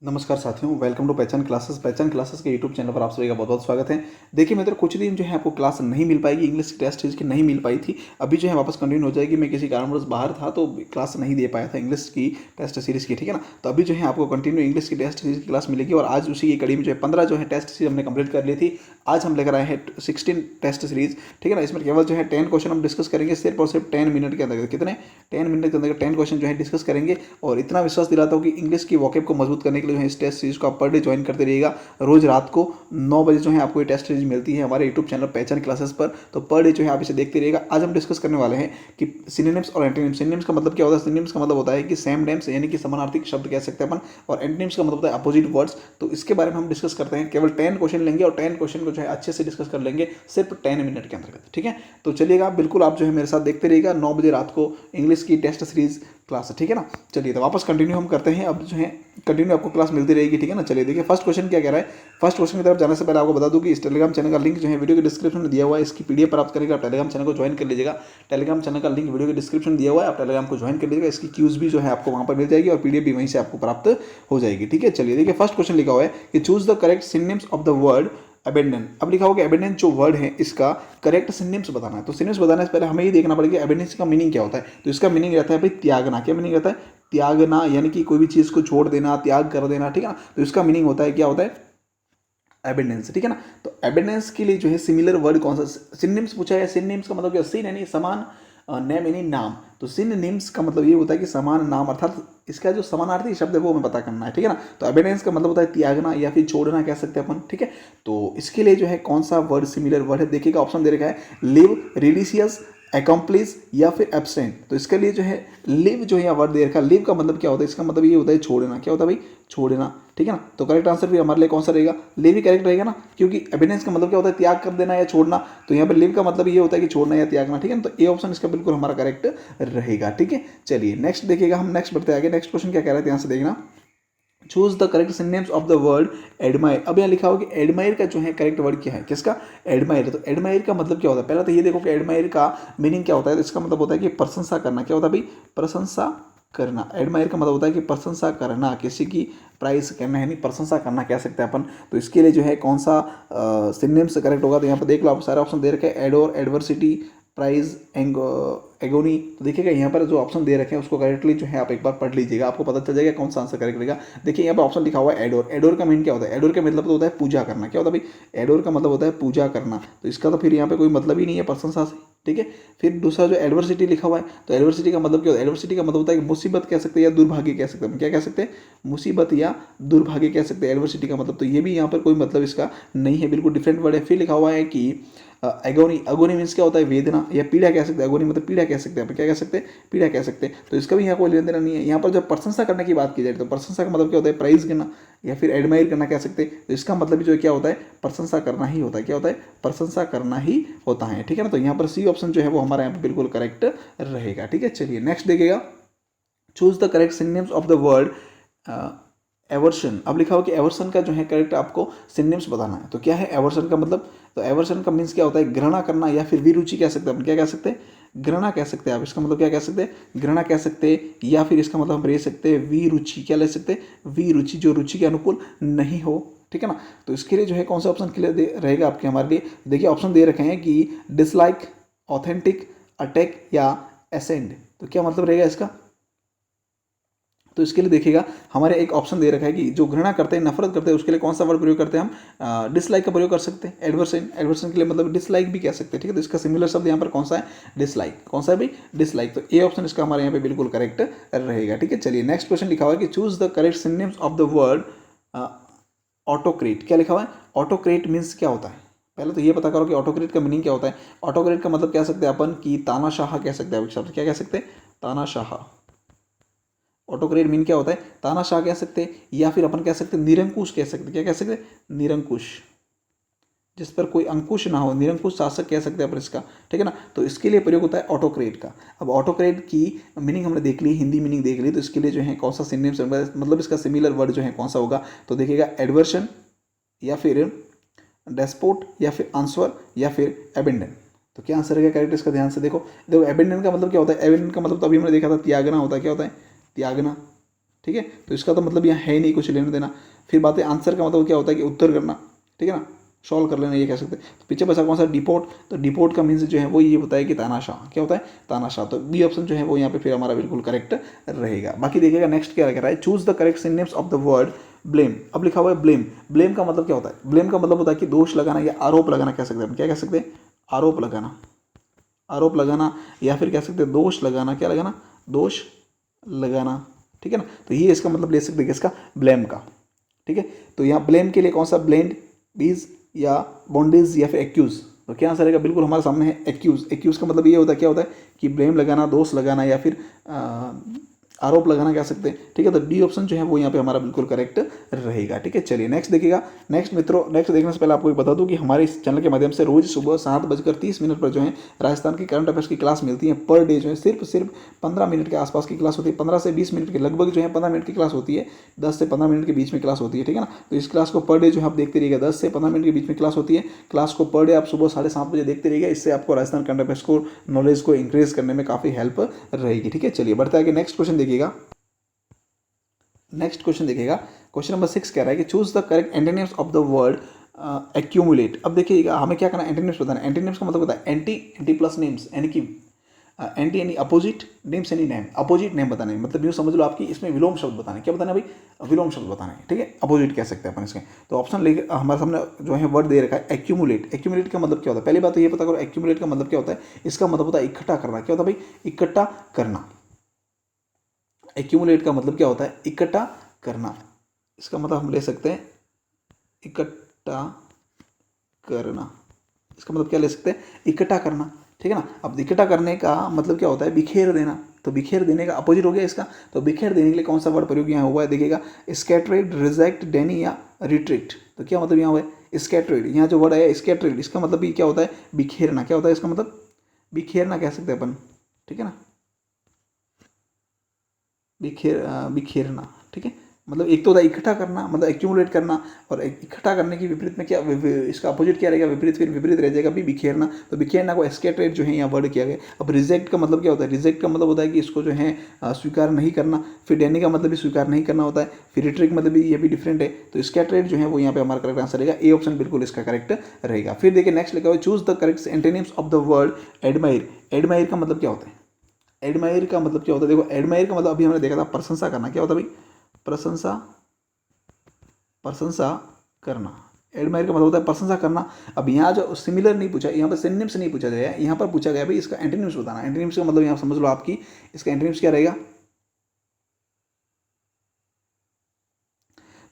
नमस्कार साथियों, welcome to पहचान क्लासेस के यूट्यूब चैनल पर आप सभी का बहुत बहुत स्वागत है। देखिए मित्रों, कुछ दिन जो है आपको क्लास नहीं मिल पाएगी, इंग्लिश की टेस्ट सीरीज की नहीं मिल पाई थी। अभी जो है वापस कंटिन्यू हो जाएगी। मैं किसी कारणवश बाहर था तो क्लास नहीं दे पाया था इंग्लिश की टेस्ट सीरीज की, ठीक है ना। तो अभी जो है आपको कंटिन्यू इंग्लिश की टेस्ट सीरीज की क्लास मिलेगी और आज उसी की कड़ी में जो है 15 जो है टेस्ट सीरीज हमने कंप्लीट कर ली थी। आज हम लेकर आए हैं 16 टेस्ट सीरीज, ठीक है ना। इसमें केवल जो है 10 क्वेश्चन हम डिस्कस करेंगे, सिर्फ और सिर्फ 10 मिनट के अंदर। कितने? 10 मिनट के अंदर 10 क्वेश्चन जो है डिस्कस करेंगे। और इतना विश्वास दिलाता हूँ कि इंग्लिश की वॉकेब को मजबूत करने के लिए जो है इस टेस्ट सीरीज को आप पर डे ज्वाइन करते रहिएगा। रोज रात को 9 बजे जो है आपको ये टेस्ट सीरीज मिलती है हमारे यूट्यूब चैनल पहचान क्लासेस पर। तो पर डे जो है आप इसे देखते रहिएगा। आज हम डिस्कस करने वाले हैं कि सिनोनिम्स और एंटोनिम्स। सिनोनिम्स का मतलब क्या होता है? सिनोनिम्स का मतलब होता है कि सेम नेम्स, यानी कि समानार्थी शब्द कह सकते हैं अपन। और एंटोनिम्स का मतलब होता है अपोजिट वर्ड्स। तो इसके बारे में हम डिस्कस करते हैं। केवल 10 क्वेश्चन लेंगे और 10 क्वेश्चन को जो है अच्छे से डिस्कस कर लेंगे, सिर्फ 10 मिनट के अंतर्गत, ठीक है। तो चलिएगा, बिल्कुल आप जो है मेरे साथ देखते रहिएगा। 9 बजे रात को इंग्लिश की टेस्ट सीरीज क्लास है, ठीक है ना। चलिए तो वापस कंटिन्यू हम करते हैं। अब जो है कंटिन्यू आपको क्लास मिलती रहेगी, ठीक है ना। चलिए देखिए, फर्स्ट क्वेश्चन क्या कह रहा है। फर्स्ट क्वेश्चन की तरफ जाने से पहले आपको बता दूं कि इस टेलीग्राम चैनल का लिंक जो है वीडियो के डिस्क्रिप्शन में दिया हुआ है। इसकी पीडीएफ प्राप्त करके आप टेलीग्राम चैनल को ज्वाइन कर लीजिएगा। टेलीग्राम चैनल का लिंक वीडियो के डिस्क्रिप्शन में दिया हुआ है, आप टेलीग्राम को ज्वाइन कर लीजिएगा। इसकी क्यूज भी जो है आपको वहां पर मिल जाएगी और पीडीएफ भी वहीं से आपको प्राप्त हो जाएगी, ठीक है। चलिए देखिए, फर्स्ट क्वेश्चन लिखा हुआ है कि choose the correct synonyms of the word abandon. अब लिखा होगा अबेंडन जो वर्ड है इसका करेक्ट सिनोनिम्स बताना है। तो सिनोनिम्स बताने से पहले हमें ये देखना पड़ेगा अबेंडेंस का मीनिंग क्या होता है। तो इसका मीनिंग रहता है भाई त्यागना। क्या मीनिंग रहता है? त्यागना, यानी कि कोई भी चीज को छोड़ देना, त्याग कर देना, ठीक है ना। तो इसका मीनिंग होता है, क्या होता है? एबेंडेंस, ठीक है ना। तो एबेंडेंस के लिए जो है सिमिलर वर्ड कौन सा? सिनोनिम्स पूछा है। सिनोनिम्स का मतलब क्या? सिन यानी समान, नेम यानी नाम। तो सिनोनिम्स का मतलब ये होता है कि समान नाम, अर्थात इसका जो समानार्थी शब्द है वो हमें पता करना है, ठीक है ना। तो एबेंडेंस का मतलब होता है त्यागना या फिर छोड़ना कह सकते हैं अपन, ठीक है। तो इसके लिए जो है कौन सा वर्ड सिमिलर वर्ड है, देखिएगा ऑप्शन दे रखा है लिव, रिलीजियस, एकम्प्लिस या फिर एब्सटेंट। तो इसके लिए जो है लिव जो है यहाँ वर्ड दे रखा है। लिव का मतलब क्या होता है? इसका मतलब ये होता है छोड़ना। क्या होता है भाई? छोड़ना, ठीक है ना। तो करेक्ट आंसर भी हमारे लिए कौन सा रहेगा? लिव ही करेक्ट रहेगा ना, क्योंकि एविडेंस का मतलब क्या होता है? त्याग कर देना या छोड़ना। तो यहाँ पर लिव का मतलब ये होता है कि छोड़ना या त्यागना, ठीक है ना। तो ए ऑप्शन इसका बिल्कुल हमारा करेक्ट रहेगा, ठीक है। चलिए नेक्स्ट देखिएगा, हम नेक्स्ट बढ़ते आगे। नेक्स्ट क्वेश्चन क्या कह रहा है ध्यान से देखना। Choose the correct synonyms of the word admire. अब यहाँ लिखा होगा कि एडमायर का जो है करेक्ट वर्ड क्या है? किसका? एडमायर। तो एडमायर का मतलब क्या होता है? पहले तो ये देखो कि एडमायर का मीनिंग क्या होता है। तो इसका मतलब होता है कि प्रशंसा करना। क्या होता है भाई? प्रशंसा करना। एडमायर का मतलब होता है कि प्रशंसा करना, किसी की प्राइस करना, यानी प्रशंसा करना कह सकते हैं अपन। तो इसके लिए जो है कौन सा सिनोनिम्स करेक्ट होगा? तो यहाँ पर देख लो आप, सारे ऑप्शन दे रखे हैं। Adore, adversity, prize, agony. तो देखिएगा यहाँ पर जो ऑप्शन दे रखे हैं उसको करेक्टली जो है आप एक बार पढ़ लीजिएगा, आपको पता चल जाएगा कौन सा आंसर करेक्ट रहेगा। देखिए यहाँ पर ऑप्शन लिखा हुआ है एडोर। एडोर का मीन क्या होता है? एडोर का मतलब तो होता है पूजा करना। क्या होता है भाई? एडोर का मतलब होता है पूजा करना। तो इसका तो फिर यहाँ पे कोई मतलब ही नहीं है प्रशंसा से, ठीक है। फिर दूसरा जो एडवर्सिटी लिखा हुआ है, तो एडवर्सिटी का मतलब क्या होता है? एडवर्सिटी का मतलब होता है कि मुसीबत कह सकते हैं या दुर्भाग्य कह सकते हैं। क्या कह सकते हैं? मुसीबत या दुर्भाग्य कह सकते हैं एडवर्सिटी का मतलब। तो ये भी यहाँ पर कोई मतलब इसका नहीं है, बिल्कुल डिफरेंट वर्ड है। फिर लिखा हुआ है कि एगोनी। एगोनी मीन्स क्या होता है? वेदना या पीड़ा कह सकते हैं। एगोनी मतलब पीड़ा कह सकते हैं, क्या कह सकते हैं? पीड़ा कह सकते हैं। तो इसका भी यहाँ कोई लेना देना नहीं है। यहाँ पर जब प्रशंसा करने की बात की जाए तो प्रशंसा का मतलब क्या होता है? प्राइज करना या फिर एडमायर करना कह सकते हैं। तो इसका मतलब भी जो है क्या होता है? प्रशंसा करना ही होता है। क्या होता है? प्रशंसा करना ही होता है, ठीक है ना। तो यहाँ पर सी ऑप्शन जो है वो हमारा यहाँ पर बिल्कुल करेक्ट रहेगा, ठीक है। चलिए नेक्स्ट देखिएगा। Choose the correct synonyms of the word aversion. अब लिखा हो कि एवर्सन का जो है करेक्ट आपको सिनोनिम्स बताना है। तो क्या है एवर्सन का मतलब? तो एवर्सन का मीन्स क्या होता है? घृणा करना या फिर विरुचि कह सकते हैं। क्या कह सकते हैं? घृणा कह सकते हैं आप। इसका मतलब क्या कह सकते हैं? घृणा कह सकते हैं, या फिर इसका मतलब हम ले सकते हैं विरुचि। क्या ले सकते हैं? विरुचि, जो रुचि के अनुकूल नहीं हो, ठीक है ना। तो इसके लिए जो है कौन सा ऑप्शन क्लियर रहेगा आपके हमारे लिए? देखिए ऑप्शन दे रखे हैं कि डिसलाइक, ऑथेंटिक, अटैक या असेंड। तो क्या मतलब रहेगा इसका? तो इसके लिए देखिएगा हमारे एक ऑप्शन दे रखा है कि जो घृणा करते हैं, नफरत करते हैं, उसके लिए कौन सा वर्ड प्रयोग करते हैं हम? डिसलाइक का प्रयोग कर सकते हैं। एडवर्सन, एडवर्सन के लिए मतलब डिसलाइक भी कह सकते हैं, ठीक है। तो इसका सिमिलर शब्द यहाँ पर कौन सा है? डिसलाइक। कौन सा है भाई? डिसलाइक। तो ए ऑप्शन इसका हमारे यहाँ पे बिल्कुल करेक्ट रहेगा, ठीक है। चलिए नेक्स्ट क्वेश्चन लिखा हुआ है कि choose the correct synonyms of the word autocrat. क्या लिखा हुआ है? ऑटोक्रेट मीन्स क्या होता है? पहले तो ये पता करो कि ऑटोक्रेट का मीनिंग क्या होता है। ऑटोक्रेट का मतलब कह सकते हैं अपन कि तानाशाह कह सकते हैं शब्द। क्या कह सकते हैं? तानाशाह। ऑटोक्रेट मीन क्या होता है? तानाशाह कह सकते हैं, या फिर अपन कह सकते हैं निरंकुश कह सकते हैं। क्या कह सकते हैं? निरंकुश, जिस पर कोई अंकुश ना हो, निरंकुश शासक कह सकते हैं अपन इसका, ठीक है ना। तो इसके लिए प्रयोग होता है ऑटोक्रेट का। अब ऑटोक्रेट की मीनिंग हमने देख ली, हिंदी मीनिंग देख ली। तो इसके लिए जो है कौन सा सिनोनिम्स मतलब इसका सिमिलर वर्ड जो है कौन सा होगा? तो देखिएगा एडवर्शन या फिर डेस्पोट या फिर आंसर या फिर एबेंडन। तो क्या आंसर है करेक्ट इसका? ध्यान से देखो। देखो एबेंडन का मतलब क्या होता है? एबेंडन का मतलब तो अभी हमने देखा था त्यागना होता है। क्या होता है? त्यागना, ठीक है। तो इसका तो मतलब यहाँ है ही नहीं कुछ लेना देना। फिर बात है आंसर का मतलब क्या होता है कि उत्तर करना, ठीक है ना, सॉल्व कर लेना, ये कह सकते हैं। तो पीछे बचा कौन सा, डिपोर्ट। तो डिपोर्ट का मीन्स जो है वो ये होता है कि तानाशाह, क्या होता है, तानाशाह। तो बी ऑप्शन जो है वो यहाँ पे फिर हमारा बिल्कुल करेक्ट रहेगा। बाकी देखिएगा नेक्स्ट क्या कह रहा है, choose the correct synonyms of the word blame. अब लिखा हुआ है ब्लेम। ब्लेम का मतलब क्या होता है, ब्लेम का मतलब होता है कि दोष लगाना या आरोप लगाना, कह सकते हैं, क्या कह सकते हैं, आरोप लगाना, आरोप लगाना, या फिर कह सकते हैं दोष लगाना, क्या लगाना, दोष लगाना, ठीक है ना। तो ये इसका मतलब ले सकते हैं किसका, ब्लेम का, ठीक है। तो यहाँ ब्लेम के लिए कौन सा, ब्लेंड, बीज या बॉन्डेज या फिर एक्यूज। तो क्या आंसर रहेगा, बिल्कुल हमारे सामने है एक्यूज। एक्यूज का मतलब ये होता है, क्या होता है कि ब्लेम लगाना, दोष लगाना या फिर आरोप लगाना कह सकते हैं, ठीक है। तो डी ऑप्शन जो है वो यहाँ पे हमारा बिल्कुल करेक्ट रहेगा, ठीक है। चलिए नेक्स्ट देखिएगा। नेक्स्ट मित्रों, नेक्स्ट देखने से पहले आपको बता दूं कि हमारे इस चैनल के माध्यम से रोज सुबह 7:30 पर जो है राजस्थान की करंट अफेयर्स की क्लास मिलती है। पर डे जो है सिर्फ 15 मिनट के आसपास की क्लास होती है, 15 से 20 मिनट के लगभग जो है 15 मिनट की क्लास होती है, 10 से 15 मिनट के बीच में क्लास होती है, ठीक है ना। तो इस क्लास को पर डे जो है आप देखते रहिएगा, 10 से 15 मिनट के बीच में क्लास होती है। क्लास को पर डे आप सुबह 7:30 बजे देखते रहिएगा। इससे आपको राजस्थान करंट अफेयर्स को नॉलेज को इंक्रीज करने में काफ़ी हेल्प रहेगी, ठीक है। चलिए बढ़ते आगे, नेक्स्ट क्वेश्चन देखिएगा। नेक्स्ट क्वेश्चन देखिएगा, क्वेश्चन नंबर 6 कह रहा है कि choose the correct antonyms of the word accumulate. अब देखिएगा हमें क्या करना है, एंटोनिम्स बताना है। एंटोनिम्स का मतलब होता है एंटी, एंटी प्लस नेम्स, यानी कि एंटी यानी अपोजिट, नेम्स यानी नेम, अपोजिट नेम बताना है। मतलब यूँ समझ लो आपकी इसमें विलोम शब्द बताना है। क्या बताना है भाई, विलोम शब्द बताना है, ठीक है। अपोजिट कह सकते हैं अपन इसके। तो ऑप्शन लेके हमारे सामने जो है वर्ड दे रखा है एक्यूमुलेट। एक्यूमुलेट का मतलब क्या होता है, पहली बात तो ये पता करो एक्यूमुलेट का मतलब क्या होता है। इसका मतलब होता है इकट्ठा करना। क्या होता है भाई, इकट्ठा करना। एक्यूमुलेट का मतलब क्या होता है, इकट्ठा करना। इसका मतलब हम ले सकते हैं इकट्ठा करना। इसका मतलब क्या ले सकते हैं, इकट्ठा करना, ठीक है ना। अब इकट्ठा करने का मतलब क्या होता है, बिखेर देना। तो बिखेर देने का अपोजिट हो गया इसका। तो बिखेर देने के लिए कौन सा वर्ड प्रयोग यहाँ हुआ है, देखिएगा, स्कैटरेड, रिजेक्ट, डेनी या रिट्रीट। तो क्या मतलब यहाँ हुआ है, स्कैटरेड। यहाँ जो वर्ड है स्कैटरेड, इसका मतलब भी क्या होता है, बिखेरना। क्या होता है इसका मतलब, बिखेरना कह सकते हैं अपन, ठीक है ना, बिखेरना, ठीक है। मतलब एक तो होता है इकट्ठा करना, मतलब एक्यूमुलेट करना, और इकट्ठा करने की विपरीत में क्या, इसका अपोजिट क्या रहेगा, विपरीत, फिर विपरीत रह जाएगा भी बिखेरना। तो बिखेरना को एस्केट्रेट जो है यहाँ वर्ड किया गया। अब रिजेक्ट का मतलब क्या होता है, रिजेक्ट का मतलब होता है कि इसको जो है स्वीकार नहीं करना। फिर डेनी का मतलब भी स्वीकार नहीं करना होता है। फिर रिट्रिक मतलब भी ये भी डिफरेंट है। तो स्कैटरेट जो है वो यहाँ पे हमारा करेक्ट आंसर रहेगा, ए ऑप्शन बिल्कुल इसका करेक्ट रहेगा। फिर देखिए नेक्स्ट लिखा हुआ, choose the correct antonyms of the word admire. Admire का मतलब क्या होता है, एडमायर का मतलब क्या होता है, देखो एडमायर का मतलब अभी हमने देखा था प्रशंसा करना। क्या होता है भाई, प्रशंसा, प्रशंसा करना। एडमायर का मतलब होता है प्रशंसा करना। अब यहाँ जो सिमिलर नहीं पूछा, यहाँ पर सिनोनिम्स नहीं पूछा गया है, यहाँ पर पूछा गया भाई इसका एंटोनिम्स बताना। एंटोनिम्स का मतलब यहाँ समझ लो आपकी, इसका एंटोनिम्स क्या रहेगा।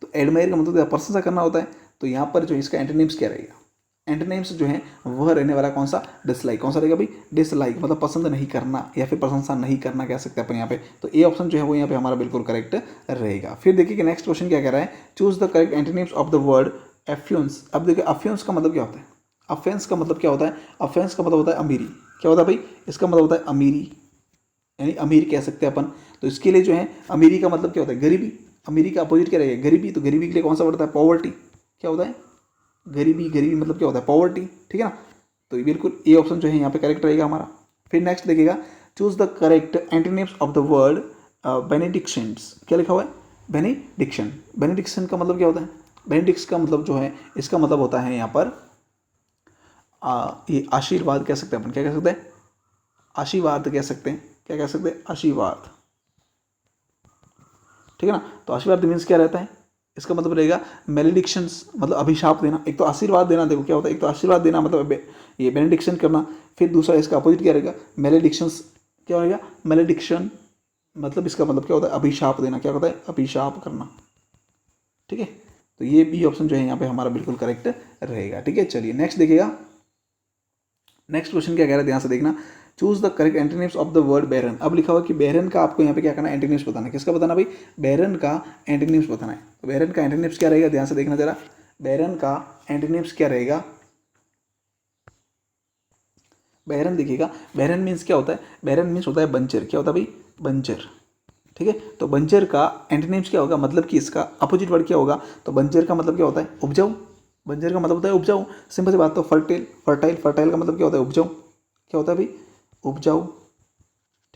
तो एडमायर का मतलब प्रशंसा करना होता है। तो यहाँ पर जो इसका एंटोनिम्स क्या रहेगा, एंटोनिम्स जो है वह रहने वाला कौन सा, डिसलाइक। कौन सा रहेगा भाई, डिसलाइक, मतलब पसंद नहीं करना या फिर प्रशंसा नहीं करना कह सकते हैं अपन यहाँ पे। तो ए ऑप्शन जो है वो यहाँ पे हमारा बिल्कुल करेक्ट रहेगा। फिर देखिए कि नेक्स्ट क्वेश्चन क्या कह रहा है, choose the correct antonyms of the word affluence. अब देखिए अफ्यूंस का मतलब क्या होता है, अफेंस का मतलब क्या होता है, अफेंस का मतलब होता है अमीरी। क्या होता है भाई, इसका मतलब होता है अमीरी, यानी अमीर कह सकते हैं अपन। तो इसके लिए जो है अमीरी का मतलब क्या होता है, गरीबी। अमीरी का अपोजिट क्या रहेगा, गरीबी। तो गरीबी के लिए कौन सा वर्ड होता है, पॉवर्टी। क्या होता है, गरीबी। गरीबी मतलब क्या होता है, पॉवर्टी, ठीक है ना। तो ये बिल्कुल ए ऑप्शन जो है यहाँ पे करेक्ट रहेगा हमारा। फिर नेक्स्ट देखिएगा, choose the correct antonyms of the word benedictions. क्या लिखा हुआ है, बेनेडिक्शन। बेनेडिक्शन का मतलब क्या होता है, बेनेडिक्स का मतलब जो है इसका मतलब होता है यहाँ पर ये आशीर्वाद कह सकते हैं अपन। क्या कह सकते हैं, आशीर्वाद कह सकते हैं। क्या कह सकते हैं, आशीर्वाद, ठीक है ना। तो आशीर्वाद मीन्स क्या रहता है, इसका मतलब रहेगा मेलेडिक्शंस, मतलब अभिशाप देना। एक तो आशीर्वाद देना, देखो क्या होता है, एक तो आशीर्वाद देना मतलब ये बेनेडिक्शन करना। फिर दूसरा इसका अपोजिट क्या रहेगा, मेलेडिक्शंस। क्या रहेगा, मेलेडिक्शन, मतलब इसका मतलब क्या होता है, अभिशाप देना। क्या होता है, अभिशाप करना, ठीक है। तो ये बी ऑप्शन जो है यहाँ पे हमारा बिल्कुल करेक्ट रहेगा, ठीक है। चलिए नेक्स्ट देखिएगा, नेक्स्ट क्वेश्चन क्या कह रहा है, ध्यान से देखना। Choose the correct antonyms of the word barren. अब लिखा हुआ कि बैरन का आपको यहाँ पे क्या करना है, एंटोनिम्स बताना है। किसका बताना भाई, बैरन का एंटोनिम्स बताना है। तो बैरन का एंटोनिम्स क्या रहेगा, ध्यान से देखना जरा। बैरन का एंटोनिम्स क्या रहेगा, बैरन देखिएगा। बैरन मीन्स क्या होता है, बैरन मीन्स होता है बंजर। क्या होता है भाई, बंजर, ठीक है। तो बंजर का एंटोनिम्स क्या होगा, मतलब कि इसका अपोजिट वर्ड क्या होगा। तो बंजर का मतलब क्या होता है, उपजाऊ। बंजर का मतलब होता है उपजाऊ, सिंपल सी बात। तो फर्टाइल, फर्टाइल, फर्टाइल का मतलब क्या होता है, उपजाऊ। क्या होता है भाई, उपजाऊ,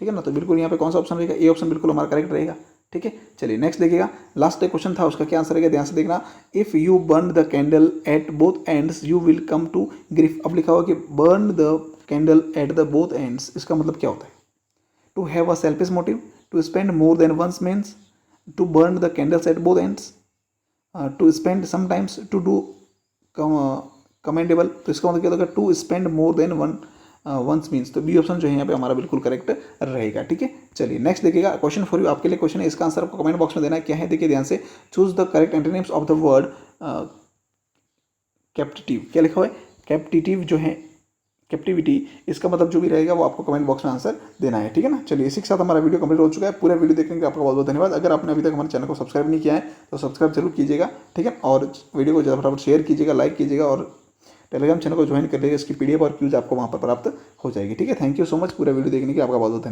ठीक है ना। तो बिल्कुल यहाँ पे कौन सा ऑप्शन रहेगा, ए ऑप्शन बिल्कुल हमारा करेक्ट रहेगा, ठीक है, चलिए नेक्स्ट देखिएगा। लास्ट क्वेश्चन था, उसका क्या आंसर रहेगा, ध्यान से देखना। If you burn the candle at both ends you will come to grief. अब लिखा हुआ कि burn the candle at the both ends, इसका मतलब क्या होता है? To have a selfish motive, to spend more than one's means, to burn the candles at both ends, to spend sometimes, to do commendable. तो इसका मतलब क्या होगा? To spend more than one's means. तो बी ऑप्शन जो है यहाँ पे हमारा बिल्कुल करेक्ट रहेगा। ठीक है, चलिए नेक्स्ट देखिएगा। क्वेश्चन फॉर यू, आपके लिए क्वेश्चन है, इसका आंसर आपको कमेंट बॉक्स में देना है। क्या है देखिए ध्यान से, choose the correct antonyms of the word captive. क्या लिखा हुआ है? कैप्टिटिव जो है, कैप्टिविटी, इसका मतलब जो भी रहेगा वो आपको कमेंट बॉक्स में आंसर देना है। ठीक है ना, चलिए इसी के साथ हमारा वीडियो कंप्लीट हो चुका है। पूरा वीडियो देखने के लिए आपका बहुत बहुत धन्यवाद। अगर आपने अभी तक हमारे चैनल को सब्सक्राइब नहीं किया है तो सब्सक्राइब जरूर कीजिएगा। ठीक है, और वीडियो को ज़्यादा फटाफट शेयर कीजिएगा, लाइक कीजिएगा, और टेलीग्राम चैनल को ज्वाइन कर लीजिएगा। इसकी PDF और क्यूज आपको वहाँ पर प्राप्त हो जाएगी। ठीक है, थैंक यू सो मच पूरा वीडियो देखने के लिए, आपका बहुत बहुत धन्यवाद।